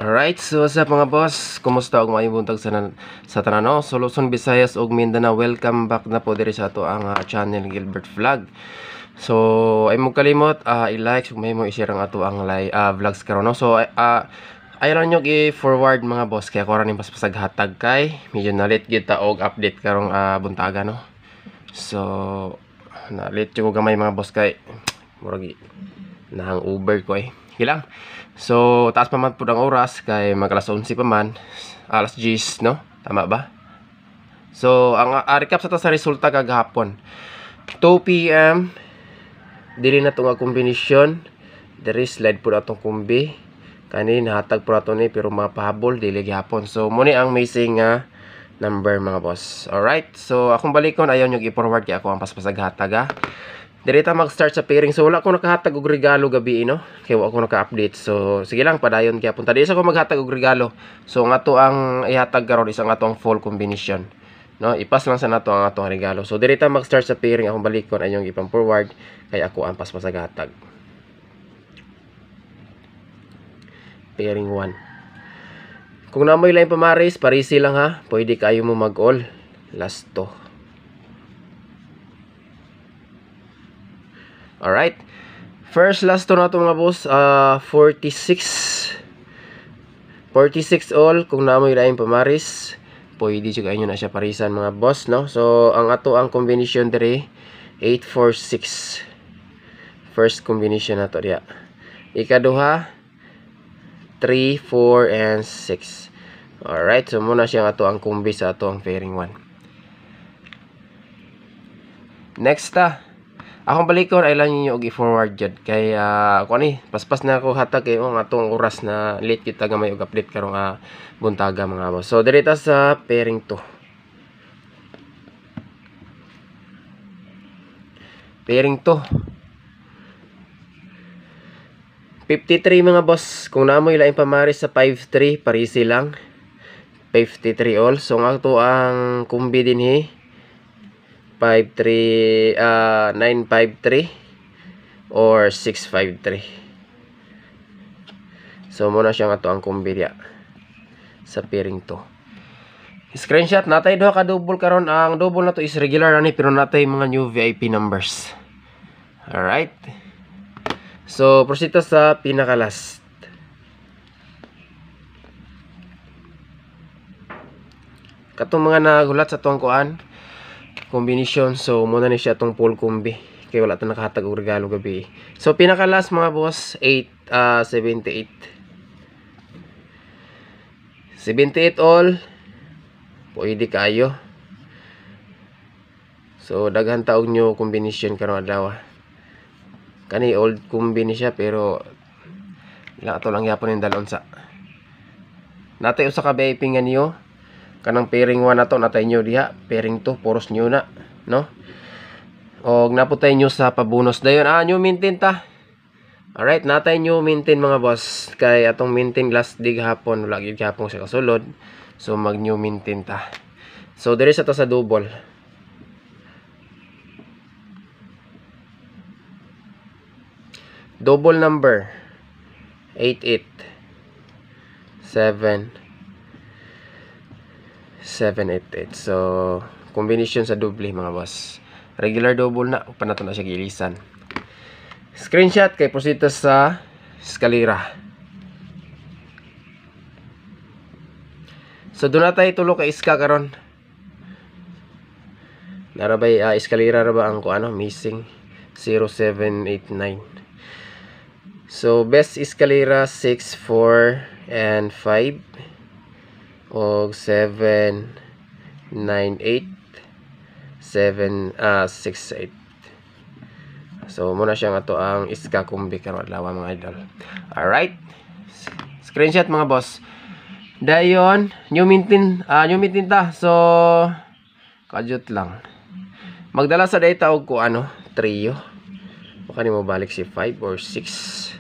Alright, so sa mga boss, kumusta og maayong buntag sa tanan no? So Luzon, Visayas ug Mindanao, welcome back na po diri sa ato ang channel Gilbert Vlog. So ay mo kalimot i-like ug may mo i-share ang ato ang vlogs karon no. So ayaw lang nyo i-forward mga boss kaya ko rin paspasag hatag kay medyo nalit gyud ta og update karong buntaga no. So nalit ko gamay mga boss kay murag nahang Uber ko Hilang. So, taas pa man po ang oras kay mag-alas 11 pa man. Alas 10, no? Tama ba? So, ang recap sa resulta kagahapon. 2 PM dili na itong kombinasyon. Diri slide po na itong kumbi. Kani nahatag po na ito ni pero mapahabol dili gihapon. So, muni ang missing number mga boss. Alright. So, akong balikon ayaw nyo i-forward kaya ako ang paspasag hatag Diri ta mag-start sa pairing. So wala ko nakahatag og regalo gabi no. Kaya wala ko naka-update. So sige lang padayon kaya punta di sa ko maghatag og regalo. So nga to ang ihatag karon isang atong full combination. No, ipas lang sa nato ang atong regalo. So diri ta mag-start sa pairing akong balikon ayong ipang forward kay ako ang paspasaghatag. Pairing 1. Kung namoy lain pamaris, parisi lang ha. Pwede kayo mo mag-all. Last to. Alright. First last to na ito mga boss. 46. 46 all. Kung namoy laing pamaris, pwede juga inyo na siya parisan mga boss, no? So, ang ato ang combination diri 846. First combination na to diya. Ikaduha 3, 4, and 6. Alright. So, muna siya ato ang kumbi sa ato ang pairing 1. Next akong balikon ay lang ninyo og i-forward jud kay ako ni paspas na ako hatag kay ang atong oras na late kita gamay og update karong buntaga mga boss. So diri ta sa pairing 2. Pairing 2. 53 mga boss. Kung namoy laing pamaris sa 53 parisi lang. 53 all. So nga to ang kumbi dinhi 953 or 653. So muna siya nga to ang kumbirya sa pairing 2. Screenshot natay duha ka double karon. Ang double na to is regular ani pero natay mga new VIP numbers. Alright. So proceed sa pinaka last. Katong mga nagulat sa tuwang kuan combination. So muna ni siya tong full kumbi kay wala ta nakahatag og regalo gabi. So pinaka last mga boss 78 all. Pwede kayo. So daghan taog nyo combination karong adlaw. Kani old kumbi ni siya pero ilang ato lang yapon yung dalon sa natay usa ka VIP nga niyo. Kanang pairing 1 na to natay nyo diha. Pairing 2 puros nyo na, no? Og naputay nyo sa pabonus dayon. Nyo maintain ta. Alright, natay nyo maintain mga boss. Kay atong maintain last dig hapon wala gyud hapon sa kasulod. So mag nyo maintain ta. So diri sa to sa double. Double number 88 788. So combination sa double mga boss. Regular double na upan nato na siya gilisan. Screenshot kay proceed sa eskalera. So doon na tayo tulo ka iska karon. Narabay eskalera ra ba ang ko missing 0789. So best eskalera 6, 4, and 5. Og 7, 9, 8, 7, 6, 8. So muna siya nga to ang iska kumbi karon adlaw mga idol. Alright. Screenshot mga boss. Dayon, new maintain ta. So kajut lang. Magdala sa data og ko trio. Baka ni mo balik si 5 or 6.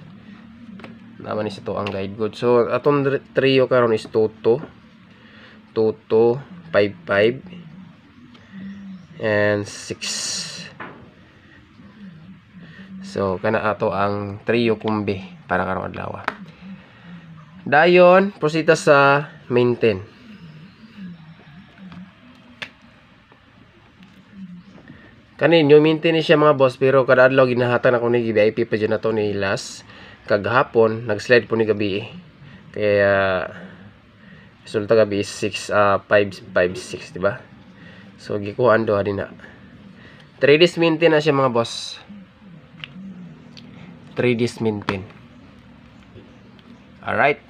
Naman ni sa to ang guide good. So atong trio karon is 2, 5, and 6. So kana ato ang trio kumbi para karong adlaw. Dayon prosita sa maintain. Kanin yung maintain ni siya mga boss, pero kada adlaw ginahatag ako ni VIP pa dyan na to ni last kagahapon nag-slide po ni gabi kaya resulta gabi is 556, diba? So gikuhaan do din na 3 days maintain na siya mga boss. 3 days maintain. Alright,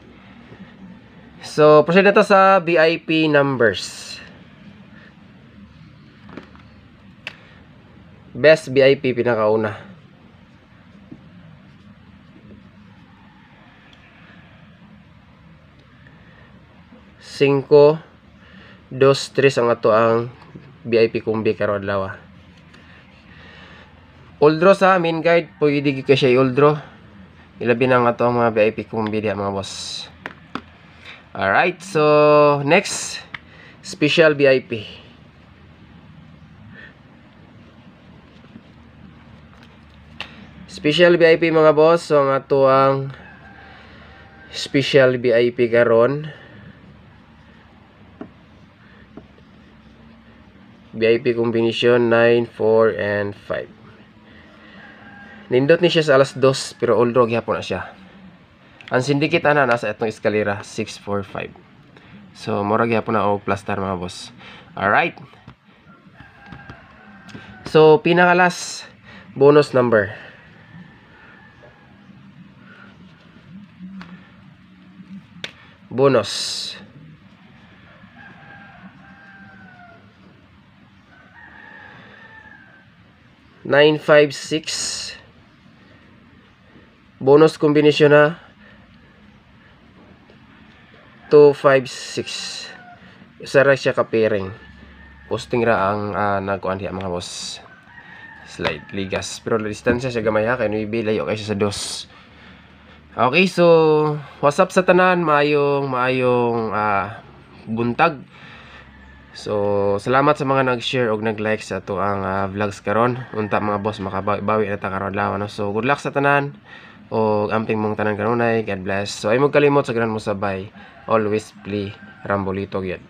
so proceed na to sa VIP numbers. Best VIP pinakauna. Cinco, 2, 3 ang ato ang VIP kumbi karon adlaw. Oldro sa main guide, pwede ka siya i-oldro. Ilabi na nga to ang mga VIP kumbi diha mga boss. Alright, so next, special VIP. Special VIP mga boss, so ang ato ang special VIP karon. VIP combination 9, 4, and 5. Nindot ni siya sa alas 2, pero oldro gyapon na siya. Ang syndicate ana nasa itong eskalera 6, 4, 5. So mura gyapon na og plaster mga boss. Alright. So pinakalas bonus number. Bonus 956. Bonus combination na 256. Isa ra siya ka pairing. Posting ra ang nagkuan diha mga boss. Slide ligas, pero distansya siya gamay ha kay nuibi layo kay siya sa 2. Okay, so what's up sa tanan, maayong buntag. So salamat sa mga nag-share og nag-like sa ato ang vlogs karon. Unta mga boss makabawi na ta karon adlaw no. So good luck sa tanan og amping mong tanan kanunay. God bless. So ay mo kalimot sa ganan mo sabay. Always play Rambolito gyud.